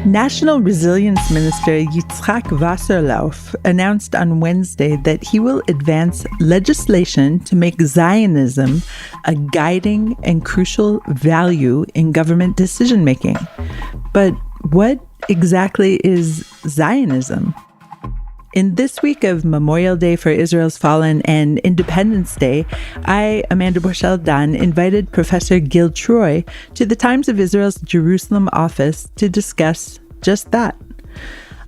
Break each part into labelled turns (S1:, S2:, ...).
S1: National Resilience Minister Yitzhak Wasserlauf announced on Wednesday that he will advance legislation to make Zionism a guiding and crucial value in government decision-making. But what exactly is Zionism? In this week of Memorial Day for Israel's Fallen and Independence Day, I, Amanda Borschel-Dan, invited Professor Gil Troy to the Times of Israel's Jerusalem office to discuss just that.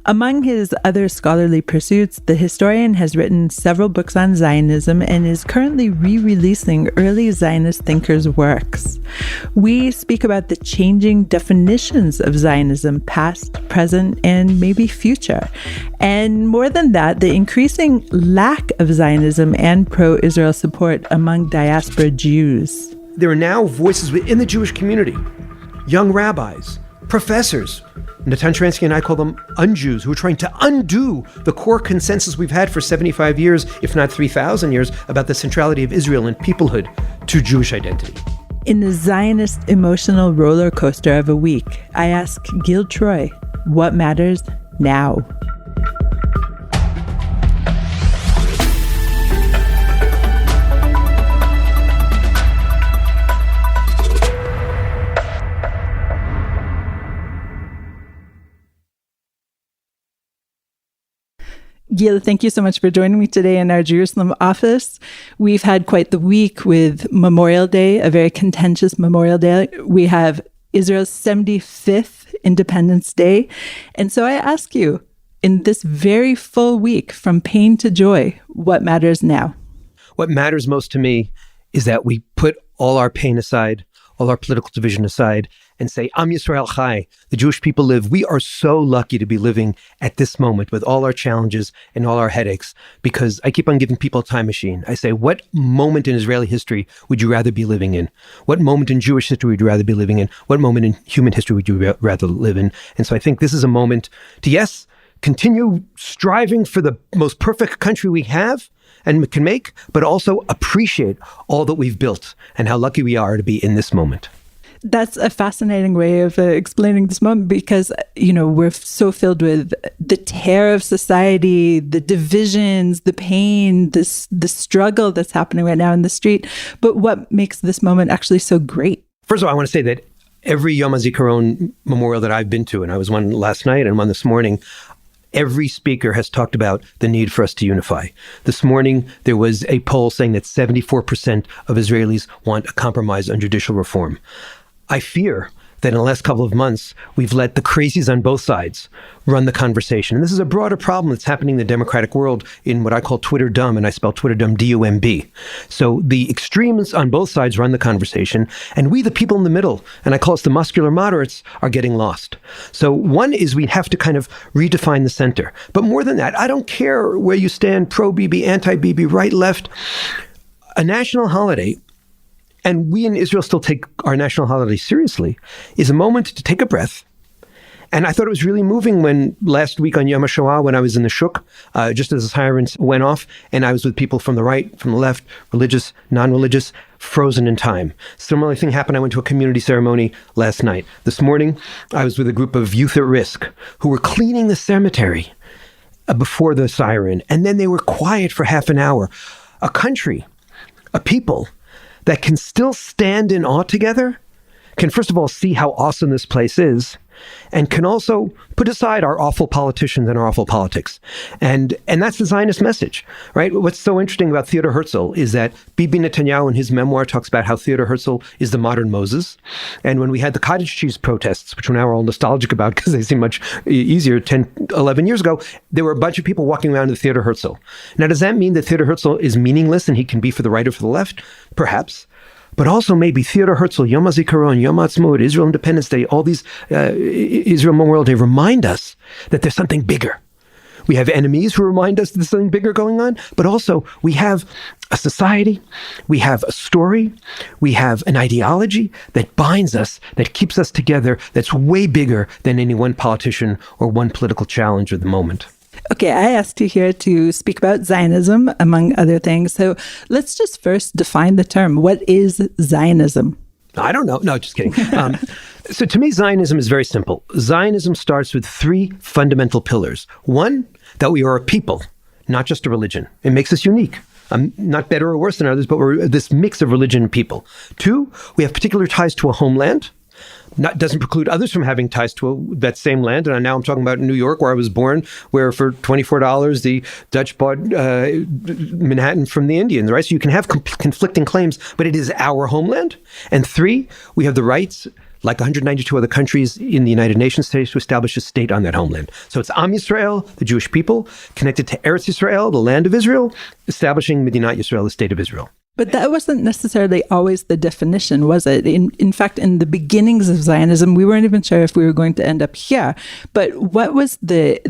S1: Among his other scholarly pursuits, the historian has written several books on Zionism and is currently re-releasing early Zionist thinkers' works. We speak about the changing definitions of Zionism, past, present, and maybe future. And more than that, the increasing lack of Zionism and pro-Israel support among diaspora Jews.
S2: There are now voices within the Jewish community, young rabbis, professors, Natan Sharansky and I call them unJews, who are trying to undo the core consensus we've had for 75 years, if not 3,000 years, about the centrality of Israel and peoplehood to Jewish identity.
S1: In the Zionist emotional roller coaster of a week, I ask Gil Troy, what matters now? Gil, thank you so much for joining me today in our Jerusalem office. We've had quite the week with Memorial Day, a very contentious Memorial Day. We have Israel's 75th Independence Day. And so I ask you, in this very full week, from pain to joy, what matters now?
S2: What matters most to me is that we put all our pain aside, all our political division aside, and say, Am Yisrael Chai, the Jewish people live. We are so lucky to be living at this moment with all our challenges and all our headaches, because I keep on giving people a time machine. I say, what moment in Israeli history would you rather be living in? What moment in Jewish history would you rather be living in? What moment in human history would you rather live in? And so I think this is a moment to, yes, continue striving for the most perfect country we have and can make, but also appreciate all that we've built and how lucky we are to be in this moment.
S1: That's a fascinating way of explaining this moment because, you know, we're so filled with the tear of society, the divisions, the pain, the struggle that's happening right now in the street. But what makes this moment actually so great? First
S2: of all, I want to say that every Yom HaZikaron memorial that I've been to, and I was one last night and one this morning, every speaker has talked about the need for us to unify. This morning, there was a poll saying that 74% of Israelis want a compromise on judicial reform. I fear that in the last couple of months, we've let the crazies on both sides run the conversation. And this is a broader problem that's happening in the democratic world in what I call Twitter dumb, and I spell Twitter dumb D-U-M-B. So the extremes on both sides run the conversation, and we, the people in the middle, and I call us the muscular moderates, are getting lost. So one is we have to kind of redefine the center. But more than that, I don't care where you stand, pro-Bibi, anti-Bibi, right, left. A national holiday, and we in Israel still take our national holiday seriously, is a moment to take a breath. And I thought it was really moving when last week on Yom HaShoah, when I was in the shuk, just as the sirens went off, and I was with people from the right, from the left, religious, non-religious, frozen in time. Similar thing happened. I went to a community ceremony last night. This morning, I was with a group of youth at risk who were cleaning the cemetery before the siren. And then they were quiet for half an hour. A country, a people that can still stand in awe together, can first of all see how awesome this place is, and can also put aside our awful politicians and our awful politics. And that's the Zionist message, right? What's so interesting about Theodor Herzl is that Bibi Netanyahu in his memoir talks about how Theodor Herzl is the modern Moses. And when we had the cottage cheese protests, which we're now all nostalgic about because they seem much easier 10, 11 years ago, there were a bunch of people walking around with Theodor Herzl. Now, does that mean that Theodor Herzl is meaningless and he can be for the right or for the left? Perhaps. But also maybe Theodor Herzl, Yom HaZikaron, Yom HaAtzmaut, Israel Independence Day, all these Israel Memorial Day remind us that there's something bigger. We have enemies who remind us there's something bigger going on, but also we have a society, we have a story, we have an ideology that binds us, that keeps us together, that's way bigger than any one politician or one political challenge at the moment.
S1: Okay, I asked you here to speak about Zionism, among other things. So let's just first define the term. What is Zionism?
S2: I don't know. No, just kidding. So to me, Zionism is very simple. Zionism starts with three fundamental pillars. One, that we are a people, not just a religion. It makes us unique. Not better or worse than others, but we're this mix of religion and people. Two, we have particular ties to a homeland. Doesn't preclude others from having ties to that same land. And now I'm talking about New York, where I was born, where for $24, the Dutch bought Manhattan from the Indians, right? So you can have conflicting claims, but it is our homeland. And three, we have the rights, like 192 other countries in the United Nations today, to establish a state on that homeland. So it's Am Yisrael, the Jewish people, connected to Eretz Yisrael, the land of Israel, establishing Medinat Yisrael, the state of Israel.
S1: But that wasn't necessarily always the definition, was it? In fact, in the beginnings of Zionism, we weren't even sure if we were going to end up here. But what was the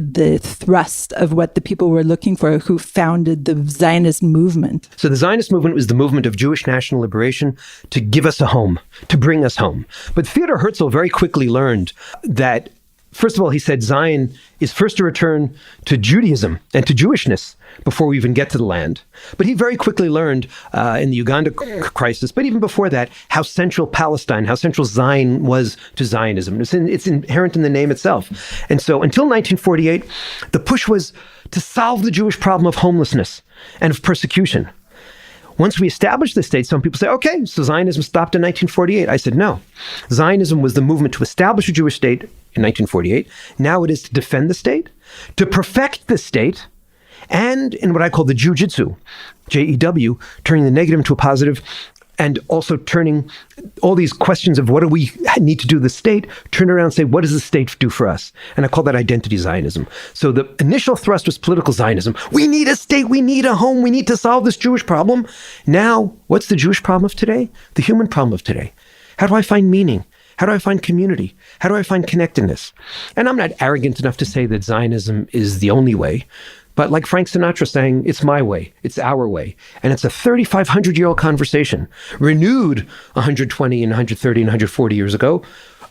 S1: thrust of what the people were looking for who founded the Zionist movement?
S2: So the Zionist movement was the movement of Jewish national liberation to give us a home, to bring us home. But Theodor Herzl very quickly learned that, first of all, he said Zion is first a return to Judaism and to Jewishness before we even get to the land. But he very quickly learned in the Uganda crisis, but even before that, how central Palestine, how central Zion was to Zionism. It's inherent in the name itself. And so until 1948, the push was to solve the Jewish problem of homelessness and of persecution. Once we established the state, some people say, okay, so Zionism stopped in 1948. I said, no. Zionism was the movement to establish a Jewish state in 1948. Now it is to defend the state, to perfect the state, and in what I call the Jiu-Jitsu, J-E-W, turning the negative into a positive, and also turning all these questions of what do we need to do the state, turn around and say, what does the state do for us? And I call that identity Zionism. So the initial thrust was political Zionism. We need a state, we need a home, we need to solve this Jewish problem. Now, what's the Jewish problem of today? The human problem of today. How do I find meaning? How do I find community? How do I find connectedness? And I'm not arrogant enough to say that Zionism is the only way. But like Frank Sinatra saying, it's my way, it's our way. And it's a 3,500-year-old conversation, renewed 120 and 130 and 140 years ago,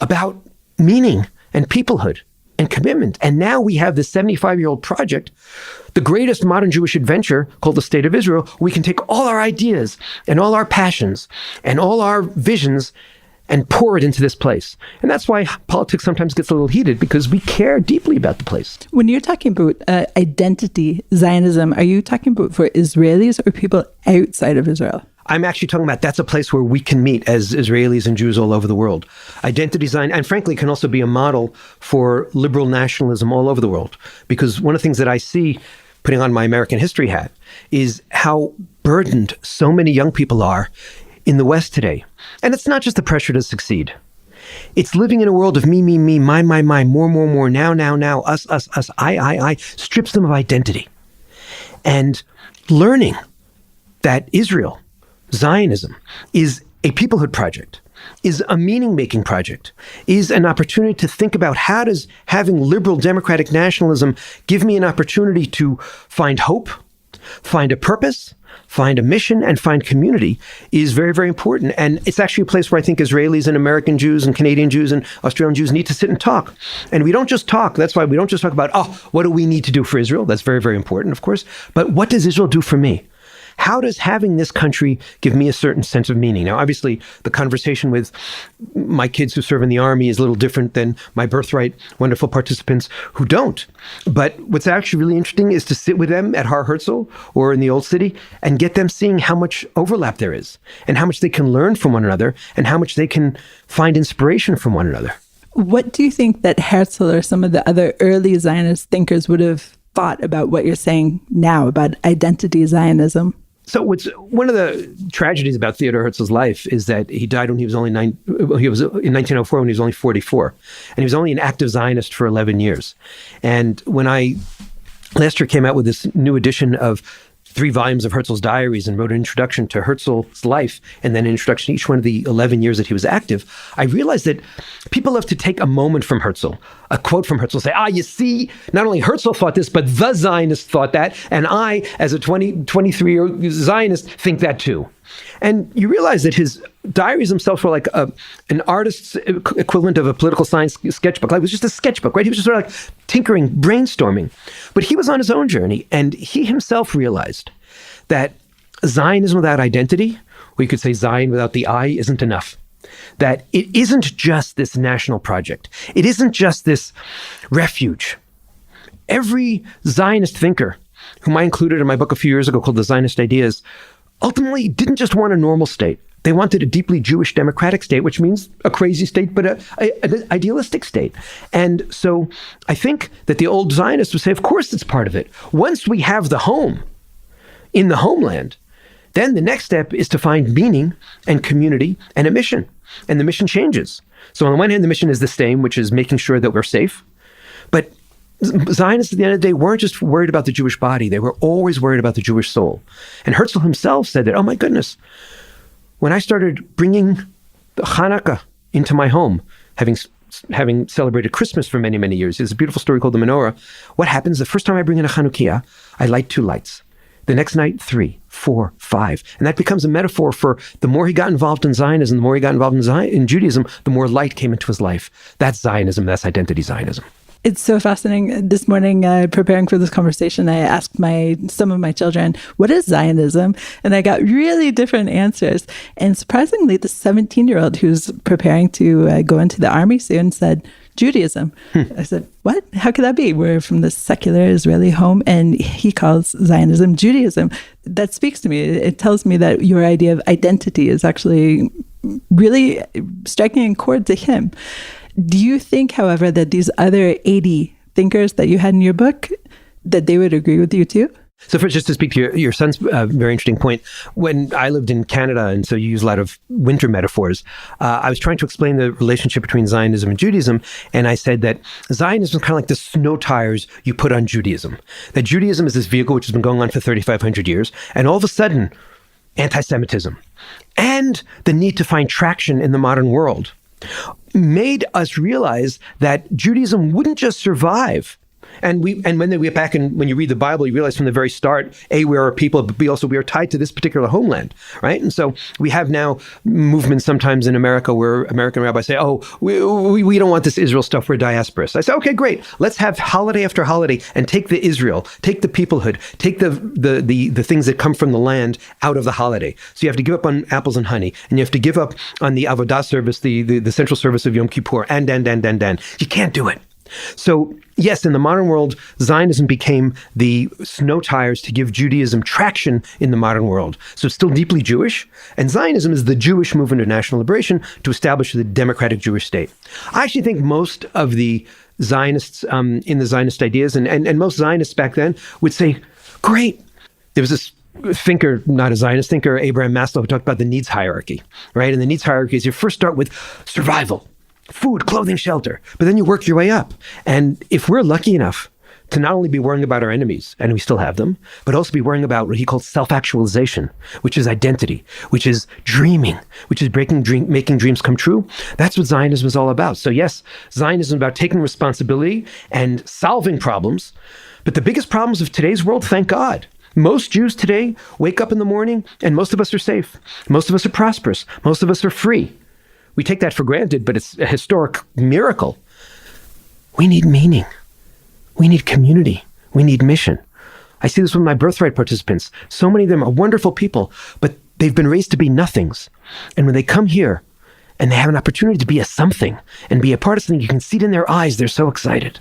S2: about meaning and peoplehood and commitment. And now we have this 75-year-old project, the greatest modern Jewish adventure called the State of Israel. We can take all our ideas and all our passions and all our visions and pour it into this place. And that's why politics sometimes gets a little heated, because we care deeply about the place.
S1: When you're talking about identity Zionism, are you talking about for Israelis or people outside of Israel?
S2: I'm actually talking about that's a place where we can meet as Israelis and Jews all over the world. Identity Zion, and frankly, can also be a model for liberal nationalism all over the world. Because one of the things that I see, putting on my American history hat, is how burdened so many young people are in the West today. And it's not just the pressure to succeed. It's living in a world of me, my, more, now, us, I, strips them of identity. And learning that Israel, Zionism, is a peoplehood project, is a meaning-making project, is an opportunity to think about how does having liberal democratic nationalism give me an opportunity to find hope, find a purpose, find a mission, and find community, is very, very important. And it's actually a place where I think Israelis and American Jews and Canadian Jews and Australian Jews need to sit and talk. And we don't just talk. That's why we don't just talk about, what do we need to do for Israel? That's very, very important, of course. But what does Israel do for me? How does having this country give me a certain sense of meaning? Now, obviously, the conversation with my kids who serve in the Army is a little different than my birthright wonderful participants who don't. But what's actually really interesting is to sit with them at Har Herzl or in the Old City and get them seeing how much overlap there is and how much they can learn from one another and how much they can find inspiration from one another.
S1: What do you think that Herzl or some of the other early Zionist thinkers would have thought about what you're saying now about identity Zionism?
S2: So one of the tragedies about Theodor Herzl's life is that he died when he was only he was in 1904 when he was only 44. And he was only an active Zionist for 11 years. And when I last year came out with this new edition of 3 volumes of Herzl's diaries and wrote an introduction to Herzl's life and then an introduction to each one of the 11 years that he was active, I realized that people love to take a moment from Herzl, a quote from Herzl, say, you see, not only Herzl thought this, but the Zionists thought that, and I, as a 23-year-old Zionist, think that too. And you realize that his diaries themselves were like an artist's equivalent of a political science sketchbook. Like, it was just a sketchbook, right? He was just sort of like tinkering, brainstorming. But he was on his own journey, and he himself realized that Zionism without identity, or you could say Zion without the I, isn't enough. that it isn't just this national project. It isn't just this refuge. Every Zionist thinker, whom I included in my book a few years ago called The Zionist Ideas, ultimately didn't just want a normal state. They wanted a deeply Jewish democratic state, which means a crazy state, but an idealistic state. And so I think that the old Zionists would say, of course it's part of it. Once we have the home in the homeland, then the next step is to find meaning and community and a mission. And the mission changes. So on the one hand, the mission is the same, which is making sure that we're safe. But Zionists at the end of the day weren't just worried about the Jewish body. They were always worried about the Jewish soul. And Herzl himself said that, oh my goodness, when I started bringing the Hanukkah into my home, having celebrated Christmas for many, many years, there's a beautiful story called the menorah. What happens the first time I bring in a Chanukiah, I light 2 lights. The next night, 3, 4, 5. And that becomes a metaphor for the more he got involved in Zionism, the more he got involved in Judaism, the more light came into his life. That's Zionism. That's identity Zionism. It's
S1: so fascinating. This morning, preparing for this conversation, I asked some of my children, what is Zionism? And I got really different answers. And surprisingly, the 17-year-old who's preparing to go into the army soon said, Judaism. I said, what? How could that be? We're from the secular Israeli home, and he calls Zionism Judaism. That speaks to me. It tells me that your idea of identity is actually really striking a chord to him. Do you think, however, that these other 80 thinkers that you had in your book, that they would agree with you too?
S2: So first, just to speak to your son's very interesting point, when I lived in Canada, and so you use a lot of winter metaphors, I was trying to explain the relationship between Zionism and Judaism, and I said that Zionism is kind of like the snow tires you put on Judaism. That Judaism is this vehicle which has been going on for 3,500 years, and all of a sudden, anti-Semitism and the need to find traction in the modern world made us realize that Judaism wouldn't just survive. And when we get back and when you read the Bible, you realize from the very start, A, we are a people, but B, also we are tied to this particular homeland, right? And so we have now movements sometimes in America where American rabbis say, oh, we don't want this Israel stuff, we're diasporists. I say, okay, great. Let's have holiday after holiday and take the Israel, take the peoplehood, take the things that come from the land out of the holiday. So you have to give up on apples and honey, and you have to give up on the Avodah service, the central service of Yom Kippur, and. You can't do it. So yes, in the modern world, Zionism became the snow tires to give Judaism traction in the modern world. So it's still deeply Jewish, and Zionism is the Jewish movement of national liberation to establish the democratic Jewish state. I actually think most of the Zionists in the Zionist ideas, and most Zionists back then would say, great. There was this thinker, not a Zionist thinker, Abraham Maslow, who talked about the needs hierarchy, right? And the needs hierarchy is you first start with survival. Food, clothing, shelter. But then you work your way up. And if we're lucky enough to not only be worrying about our enemies, and we still have them, but also be worrying about what he called self-actualization, which is identity, which is dreaming, which is making dreams come true, that's what Zionism is all about. So yes, Zionism is about taking responsibility and solving problems. But the biggest problems of today's world, thank God, most Jews today wake up in the morning and most of us are safe. Most of us are prosperous. Most of us are free. We take that for granted, but it's a historic miracle. We need meaning. We need community. We need mission. I see this with my birthright participants. So many of them are wonderful people, but they've been raised to be nothings. And when they come here and they have an opportunity to be a something and be a part of something, you can see it in their eyes. They're so excited.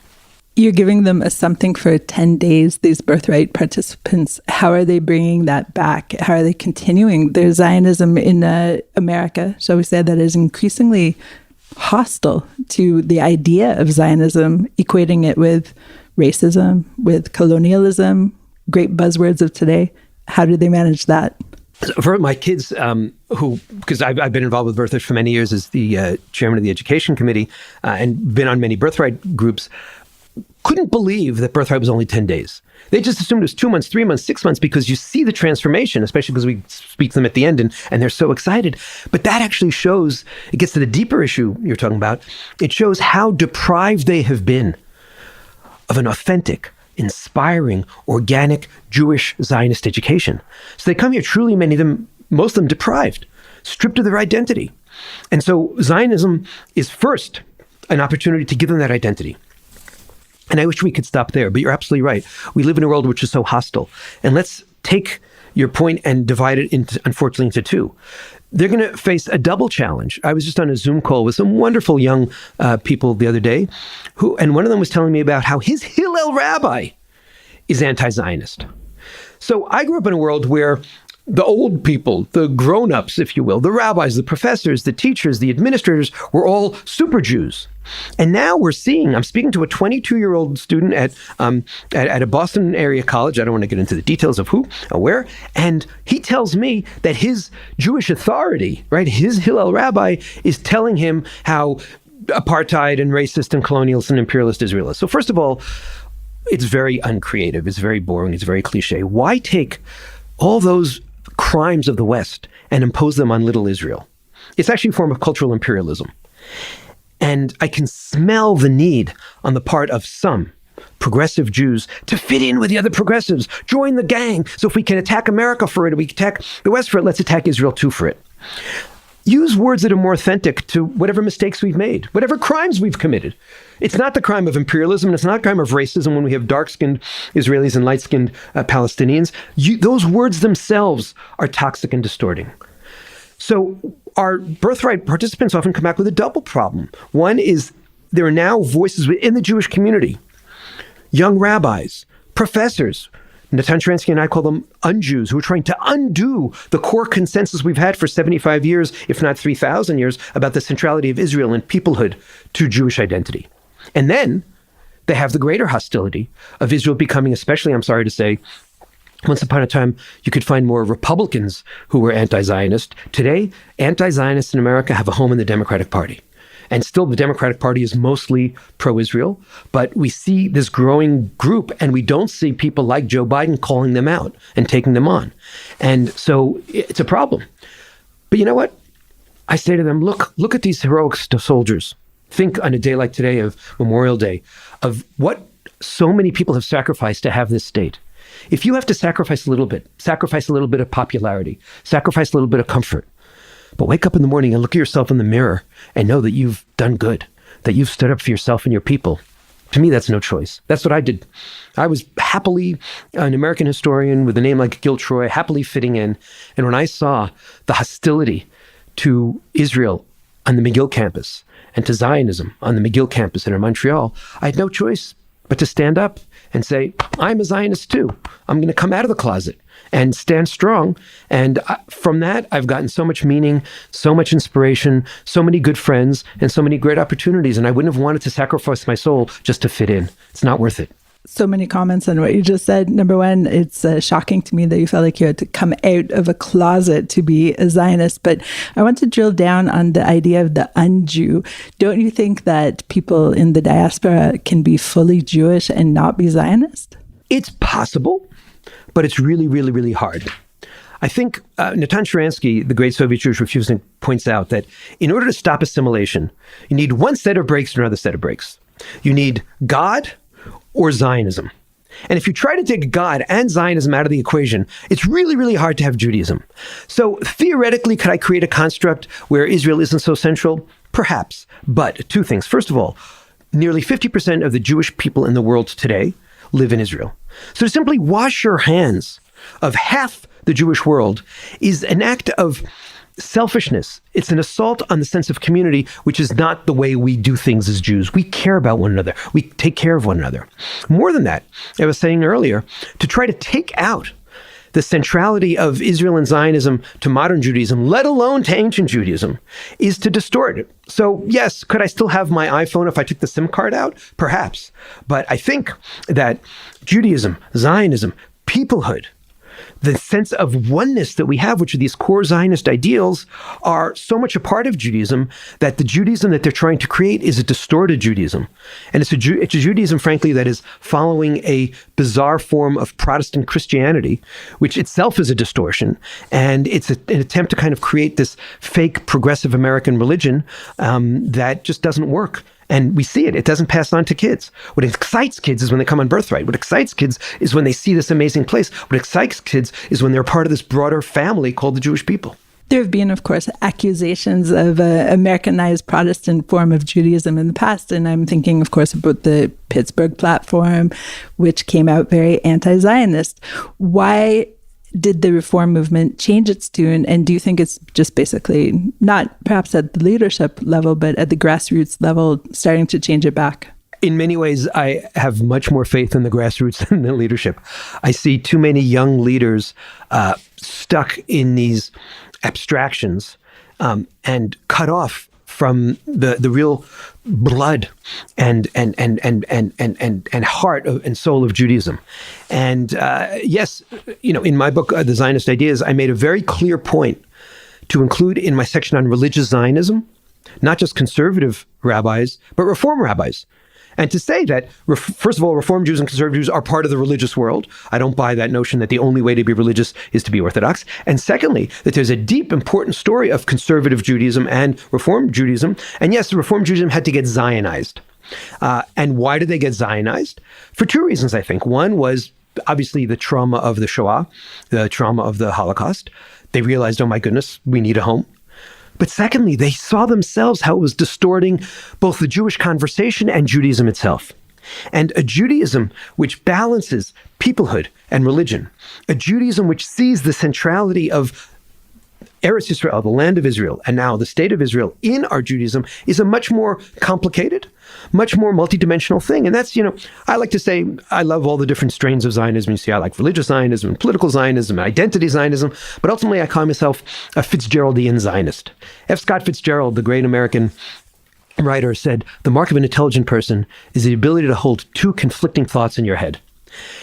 S1: You're giving them a something for 10 days, these birthright participants. How are they bringing that back? How are they continuing their Zionism in America, shall we say, that is increasingly hostile to the idea of Zionism, equating it with racism, with colonialism, great buzzwords of today? How do they manage that?
S2: For my kids, because I've been involved with Birthright for many years as the chairman of the education committee and been on many Birthright groups, couldn't believe that Birthright was only 10 days. They just assumed it was 2 months, 3 months, 6 months, because you see the transformation, especially because we speak to them at the end and they're so excited. But that actually shows, it gets to the deeper issue you're talking about. It shows how deprived they have been of an authentic, inspiring, organic Jewish Zionist education. So they come here truly, many of them, most of them deprived, stripped of their identity. And so Zionism is first an opportunity to give them that identity. And I wish we could stop there, but you're absolutely right. We live in a world which is so hostile. And let's take your point and divide it into, unfortunately, into two. they're going to face a double challenge. I was just on a Zoom call with some wonderful young people the other day, and one of them was telling me about how his Hillel rabbi is anti-Zionist. So I grew up in a world where the old people, the grown-ups, if you will, the rabbis, the professors, the teachers, the administrators were all super Jews. And now we're seeing, I'm speaking to a 22-year-old student at a Boston area college. I don't want to get into the details of who or where. And he tells me that his Jewish authority, right, his Hillel rabbi is telling him how apartheid and racist and colonialist and imperialist Israel is. So first of all, it's very uncreative. It's very boring. It's very cliche. Why take all those crimes of the West and impose them on little Israel? It's actually a form of cultural imperialism. And I can smell the need on the part of some progressive Jews to fit in with the other progressives, join the gang. So if we can attack America for it, we can attack the West for it, let's attack Israel too for it. Use words that are more authentic to whatever mistakes we've made, whatever crimes we've committed. It's not the crime of imperialism, and it's not a crime of racism when we have dark-skinned Israelis and light-skinned Palestinians. Those words themselves are toxic and distorting. So our birthright participants often come back with a double problem. One is there are now voices within the Jewish community, young rabbis, professors, Natan Sharansky and I call them unJews, who are trying to undo the core consensus we've had for 75 years, if not 3,000 years, about the centrality of Israel and peoplehood to Jewish identity. And then they have the greater hostility of Israel becoming, especially, I'm sorry to say, once upon a time, you could find more Republicans who were anti-Zionist. Today, anti-Zionists in America have a home in the Democratic Party. And still, the Democratic Party is mostly pro-Israel. But we see this growing group, and we don't see people like Joe Biden calling them out and taking them on. And so it's a problem. But you know what? I say to them, look at these heroic soldiers. Think on a day like today of Memorial Day, of what so many people have sacrificed to have this state. If you have to sacrifice a little bit of popularity, sacrifice a little bit of comfort, but wake up in the morning and look at yourself in the mirror and know that you've done good, that you've stood up for yourself and your people. To me, that's no choice. That's what I did. I was happily an American historian with a name like Gil Troy, happily fitting in. And when I saw the hostility to Israel on the McGill campus and to Zionism on the McGill campus in Montreal, I had no choice but to stand up and say, I'm a Zionist too. I'm going to come out of the closet and stand strong. And from that, I've gotten so much meaning, so much inspiration, so many good friends, and so many great opportunities. And I wouldn't have wanted to sacrifice my soul just to fit in. It's not worth it.
S1: So many comments on what you just said. Number one, it's shocking to me that you felt like you had to come out of a closet to be a Zionist. But I want to drill down on the idea of the unJew. Don't you think that people in the diaspora can be fully Jewish and not be Zionist?
S2: It's possible, but it's really, really, really hard. I think Natan Sharansky, the great Soviet Jewish refugees, points out that in order to stop assimilation, you need one set of brakes and another set of brakes. You need God or Zionism. And if you try to take God and Zionism out of the equation, it's really, really hard to have Judaism. So theoretically, could I create a construct where Israel isn't so central? Perhaps. But two things. First of all, nearly 50% of the Jewish people in the world today live in Israel. So to simply wash your hands of half the Jewish world is an act of selfishness. It's an assault on the sense of community, which is not the way we do things as Jews. We care about one another. We take care of one another. More than that, I was saying earlier, to try to take out the centrality of Israel and Zionism to modern Judaism, let alone to ancient Judaism, is to distort it. So yes, could I still have my iPhone if I took the SIM card out? Perhaps. But I think that Judaism, Zionism, peoplehood, the sense of oneness that we have, which are these core Zionist ideals, are so much a part of Judaism that the Judaism that they're trying to create is a distorted Judaism. And it's a Judaism, frankly, that is following a bizarre form of Protestant Christianity, which itself is a distortion. And it's an attempt to kind of create this fake progressive American religion that just doesn't work. And we see it. It doesn't pass on to kids. What excites kids is when they come on birthright. What excites kids is when they see this amazing place. What excites kids is when they're part of this broader family called the Jewish people.
S1: There have been, of course, accusations of an Americanized Protestant form of Judaism in the past. And I'm thinking, of course, about the Pittsburgh platform, which came out very anti-Zionist. Why did the reform movement change its tune? And do you think it's just basically not perhaps at the leadership level, but at the grassroots level, starting to change it back?
S2: In many ways, I have much more faith in the grassroots than the leadership. I see too many young leaders stuck in these abstractions and cut off from the real blood and heart and soul of Judaism. And yes, in my book, The Zionist Ideas, I made a very clear point to include in my section on religious Zionism, not just conservative rabbis, but reform rabbis. And to say that, first of all, Reform Jews and conservative Jews are part of the religious world. I don't buy that notion that the only way to be religious is to be Orthodox. And secondly, that there's a deep, important story of conservative Judaism and Reform Judaism. And yes, Reform Judaism had to get Zionized. And why did they get Zionized? For two reasons, I think. One was obviously the trauma of the Shoah, the trauma of the Holocaust. They realized, oh my goodness, we need a home. But secondly, they saw themselves how it was distorting both the Jewish conversation and Judaism itself. And a Judaism which balances peoplehood and religion, a Judaism which sees the centrality of Eretz Yisrael, the land of Israel, and now the state of Israel in our Judaism is a much more complicated, much more multidimensional thing. And that's, I like to say, I love all the different strains of Zionism. You see, I like religious Zionism, and political Zionism, and identity Zionism, but ultimately I call myself a Fitzgeraldian Zionist. F. Scott Fitzgerald, the great American writer, said, the mark of an intelligent person is the ability to hold two conflicting thoughts in your head.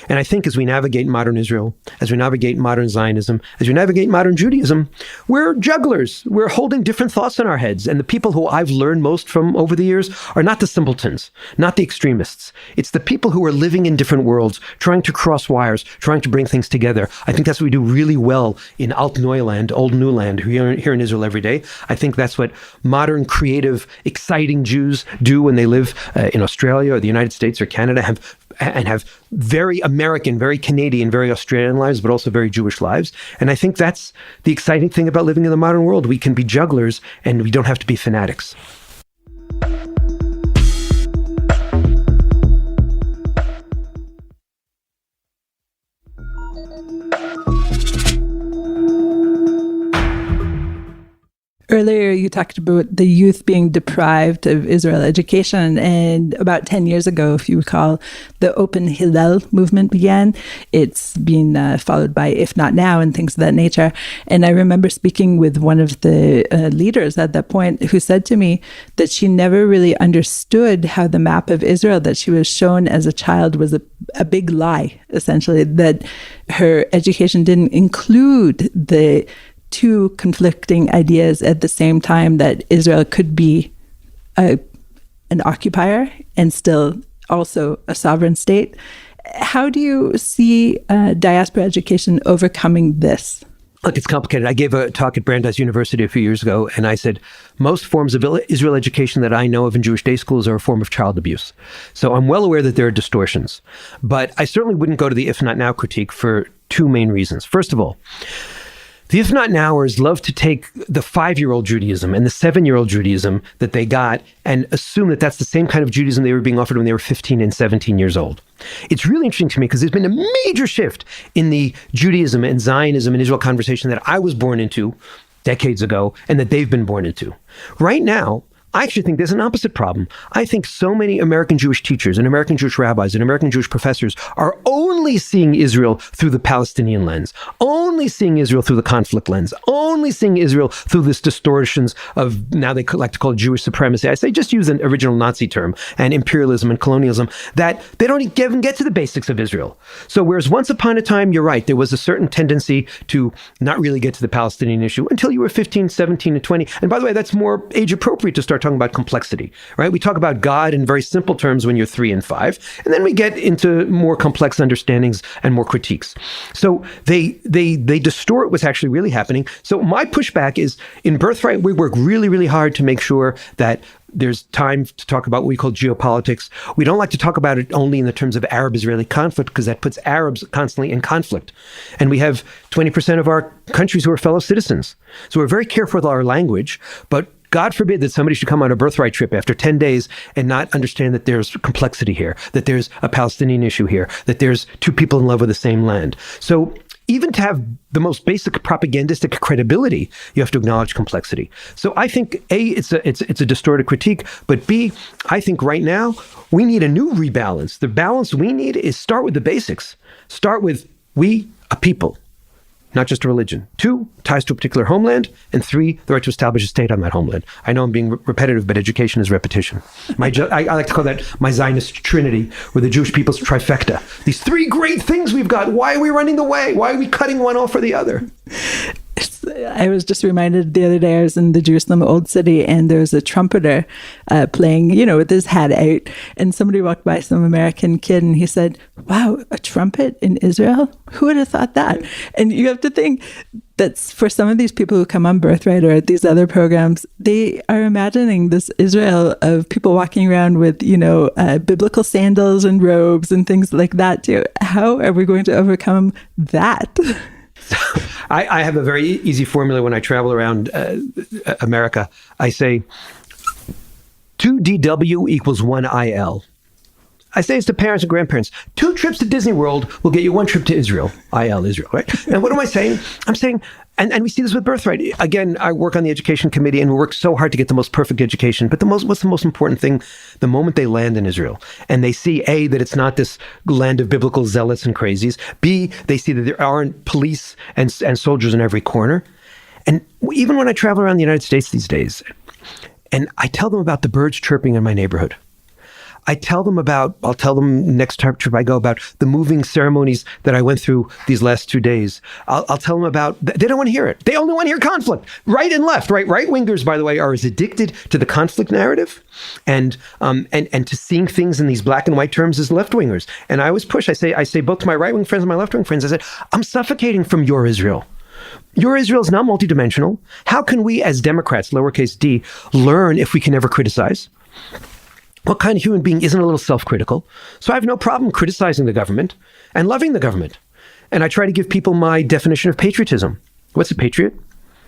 S2: And I think as we navigate modern Israel, as we navigate modern Zionism, as we navigate modern Judaism, we're jugglers. We're holding different thoughts in our heads. And the people who I've learned most from over the years are not the simpletons, not the extremists. It's the people who are living in different worlds, trying to cross wires, trying to bring things together. I think that's what we do really well in Alt Neuland, Old New Land, here in Israel every day. I think that's what modern, creative, exciting Jews do when they live in Australia or the United States or Canada, have very American, very Canadian, very Australian lives, but also very Jewish lives. And I think that's the exciting thing about living in the modern world. We can be jugglers and we don't have to be fanatics.
S1: Earlier, you talked about the youth being deprived of Israel education. And about 10 years ago, if you recall, the Open Hillel movement began. It's been followed by If Not Now and things of that nature. And I remember speaking with one of the leaders at that point who said to me that she never really understood how the map of Israel that she was shown as a child was a big lie, essentially, that her education didn't include the two conflicting ideas at the same time, that Israel could be an occupier and still also a sovereign state. How do you see diaspora education overcoming this?
S2: Look, it's complicated. I gave a talk at Brandeis University a few years ago, and I said, most forms of Israel education that I know of in Jewish day schools are a form of child abuse. So I'm well aware that there are distortions. But I certainly wouldn't go to the If Not Now critique for two main reasons. First of all, the If Not Nowers love to take the 5-year-old Judaism and the 7-year-old Judaism that they got and assume that that's the same kind of Judaism they were being offered when they were 15 and 17 years old. It's really interesting to me because there's been a major shift in the Judaism and Zionism and Israel conversation that I was born into decades ago and that they've been born into. Right now, I actually think there's an opposite problem. I think so many American Jewish teachers and American Jewish rabbis and American Jewish professors are only seeing Israel through the Palestinian lens, only seeing Israel through the conflict lens, only seeing Israel through this distortions of, now they like to call it Jewish supremacy. I say just use an original Nazi term, and imperialism and colonialism, that they don't even get to the basics of Israel. So whereas once upon a time, you're right, there was a certain tendency to not really get to the Palestinian issue until you were 15, 17, and 20. And by the way, that's more age appropriate to start talking about complexity, right? We talk about God in very simple terms when you're 3 and 5, and then we get into more complex understandings and more critiques. So they distort what's actually really happening. So my pushback is, in Birthright, we work really, really hard to make sure that there's time to talk about what we call geopolitics. We don't like to talk about it only in the terms of Arab-Israeli conflict, because that puts Arabs constantly in conflict. And we have 20% of our countries who are fellow citizens. So we're very careful with our language, but God forbid that somebody should come on a Birthright trip after 10 days and not understand that there's complexity here, that there's a Palestinian issue here, that there's two people in love with the same land. So even to have the most basic propagandistic credibility, you have to acknowledge complexity. So I think, A, it's a distorted critique, but B, I think right now we need a new rebalance. The balance we need is start with the basics. Start with we, a people, not just a religion. 2, ties to a particular homeland. And 3, the right to establish a state on that homeland. I know I'm being repetitive, but education is repetition. I like to call that my Zionist trinity, or the Jewish people's trifecta. These 3 great things we've got. Why are we running away? Why are we cutting one off for the other?
S1: I was just reminded the other day, I was in the Jerusalem Old City, and there was a trumpeter playing, with his hat out. And somebody walked by, some American kid, and he said, wow, a trumpet in Israel? Who would have thought that? And you have to think that for some of these people who come on Birthright or at these other programs, they are imagining this Israel of people walking around with, biblical sandals and robes and things like that too. How are we going to overcome that?
S2: I have a very easy formula when I travel around America. I say 2DW equals 1IL. I say it's to parents and grandparents. 2 trips to Disney World will get you 1 trip to Israel. IL, Israel, right? And what am I saying? I'm saying, and we see this with Birthright. Again, I work on the education committee, and we work so hard to get the most perfect education. But what's the most important thing? The moment they land in Israel and they see, A, that it's not this land of biblical zealots and crazies. B, they see that there aren't police and soldiers in every corner. And even when I travel around the United States these days, and I tell them about the birds chirping in my neighborhood, I'll tell them next trip I go about the moving ceremonies that I went through these last 2 days. I'll tell them about, they don't want to hear it. They only want to hear conflict, right and left, right? Right-wingers, by the way, are as addicted to the conflict narrative and to seeing things in these black and white terms as left-wingers. And I always push, I say both to my right-wing friends and my left-wing friends, I said, I'm suffocating from your Israel. Your Israel is not multidimensional. How can we as Democrats, lowercase d, learn if we can never criticize? What kind of human being isn't a little self-critical? So I have no problem criticizing the government and loving the government. And I try to give people my definition of patriotism. What's a patriot?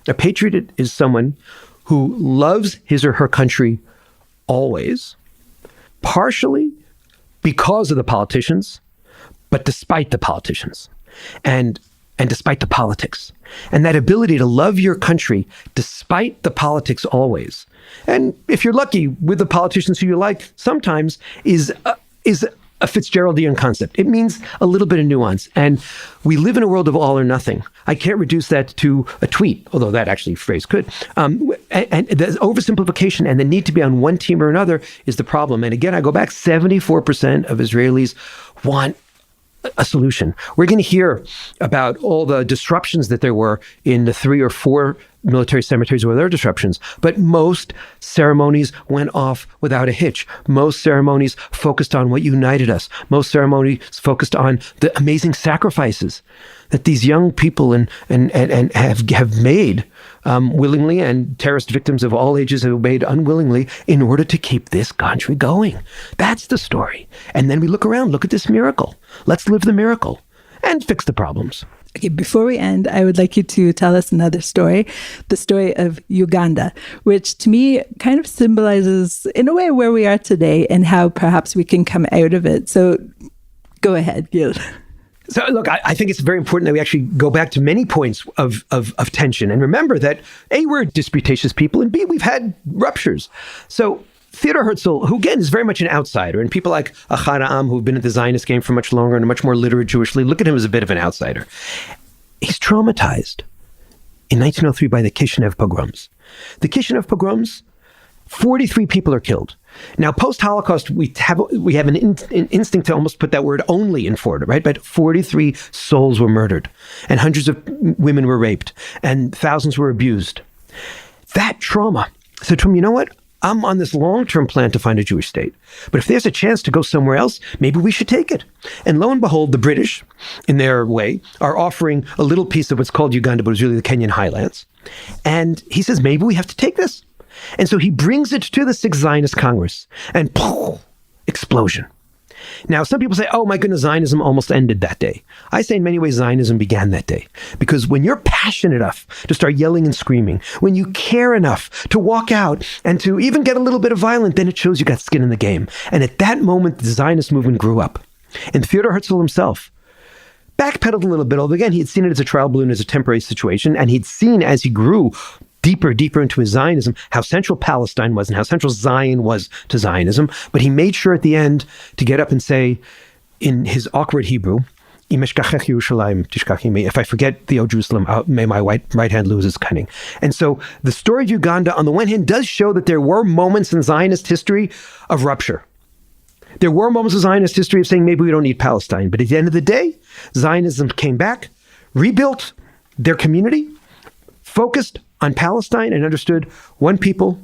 S2: A patriot is someone who loves his or her country always, partially because of the politicians, but despite the politicians and despite the politics. And that ability to love your country despite the politics always, and if you're lucky with the politicians who you like, sometimes is a Fitzgeraldian concept. It means a little bit of nuance. And we live in a world of all or nothing. I can't reduce that to a tweet, although that actually phrase could. And the oversimplification and the need to be on one team or another is the problem. And again, I go back, 74% of Israelis want a solution. We're going to hear about all the disruptions that there were in the 3 or 4 military cemeteries where there are disruptions. But most ceremonies went off without a hitch. Most ceremonies focused on what united us. Most ceremonies focused on the amazing sacrifices that these young people and have made willingly, and terrorist victims of all ages have made unwillingly in order to keep this country going. That's the story. And then we look around, look at this miracle. Let's live the miracle and fix the problems.
S1: Okay, before we end, I would like you to tell us another story, the story of Uganda, which to me kind of symbolizes, in a way, where we are today and how perhaps we can come out of it. So go ahead, Gil.
S2: So look, I think it's very important that we actually go back to many points of tension and remember that A, we're disputatious people, and B, we've had ruptures. So Theodor Herzl, who again is very much an outsider, and people like Ahad Ha'am, who've been at the Zionist game for much longer and are much more literate Jewishly, look at him as a bit of an outsider. He's traumatized in 1903 by the Kishinev pogroms. The Kishinev pogroms, 43 people are killed. Now, post-Holocaust, we have an instinct to almost put that word only in for it, right? But 43 souls were murdered, and hundreds of women were raped, and thousands were abused. That trauma said to him, you know what? I'm on this long-term plan to find a Jewish state. But if there's a chance to go somewhere else, maybe we should take it. And lo and behold, the British, in their way, are offering a little piece of what's called Uganda, but it's really the Kenyan highlands. And he says, maybe we have to take this. And so he brings it to the 6th Zionist Congress, and poof, explosion. Now, some people say, oh my goodness, Zionism almost ended that day. I say in many ways, Zionism began that day. Because when you're passionate enough to start yelling and screaming, when you care enough to walk out and to even get a little bit of violence, then it shows you got skin in the game. And at that moment, the Zionist movement grew up. And Theodor Herzl himself backpedaled a little bit. Although again, he had seen it as a trial balloon, as a temporary situation. And he'd seen as he grew deeper into his Zionism, how central Palestine was and how central Zion was to Zionism. But he made sure at the end to get up and say, in his awkward Hebrew, if I forget thee, O Jerusalem, may my right hand lose its cunning. And so the story of Uganda, on the one hand, does show that there were moments in Zionist history of rupture. There were moments of Zionist history of saying maybe we don't need Palestine. But at the end of the day, Zionism came back, rebuilt their community, focused on Palestine, and understood one people,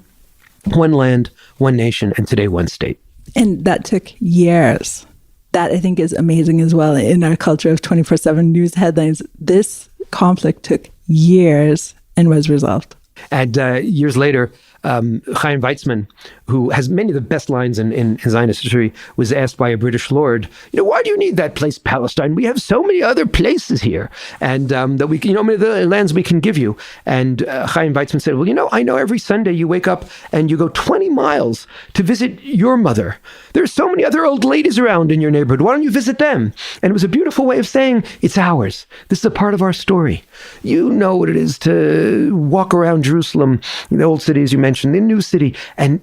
S2: one land, one nation, and today one state.
S1: And that took years. That I think is amazing as well in our culture of 24/7 news headlines. This conflict took years and was resolved.
S2: And years later, Chaim Weizmann, who has many of the best lines in Zionist history, was asked by a British lord, why do you need that place, Palestine? We have so many other places here, and that we, many of the lands we can give you. And Chaim Weizmann said, well, I know every Sunday you wake up and you go 20 miles to visit your mother. There's so many other old ladies around in your neighborhood. Why don't you visit them? And it was a beautiful way of saying, it's ours. This is a part of our story. You know what it is to walk around Jerusalem, the old city, as you mentioned, the new city, and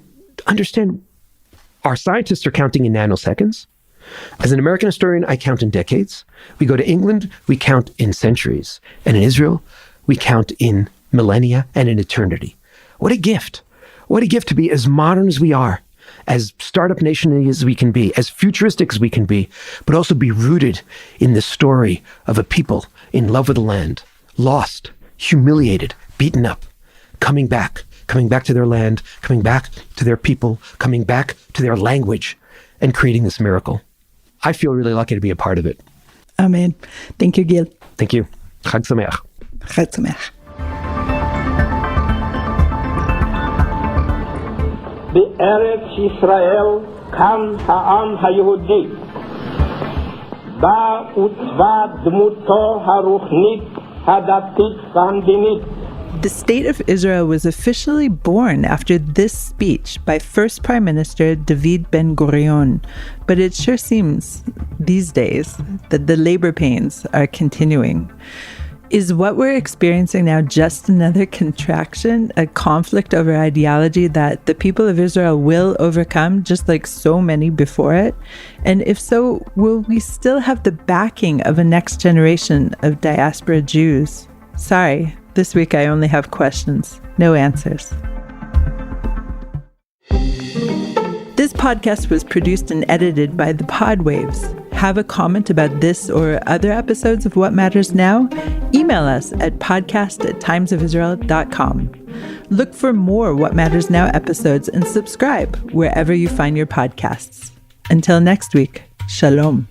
S2: understand our scientists are counting in nanoseconds. As an American historian, I count in decades. We go to England, we count in centuries. And in Israel, we count in millennia and in eternity. What a gift. What a gift to be as modern as we are, as startup nation as we can be, as futuristic as we can be, but also be rooted in the story of a people in love with the land, lost, humiliated, beaten up, coming back to their land, coming back to their people, coming back to their language, and creating this miracle. I feel really lucky to be a part of it.
S1: Amen. Thank you, Gil.
S2: Thank you. Chag Sameach.
S1: Chag Sameach.
S3: בארץ ישראל קם העם היהודי. בה עוצבה דמותו הרוחנית, הדתית והמדינית.
S1: The State of Israel was officially born after this speech by First Prime Minister David Ben-Gurion. But it sure seems these days that the labor pains are continuing. Is what we're experiencing now just another contraction, a conflict over ideology that the people of Israel will overcome, just like so many before it? And if so, will we still have the backing of a next generation of diaspora Jews? Sorry, this week I only have questions, no answers. This podcast was produced and edited by the Podwaves. Have a comment about this or other episodes of What Matters Now? Email us at podcast@timesofisrael.com. Look for more What Matters Now episodes and subscribe wherever you find your podcasts. Until next week, Shalom.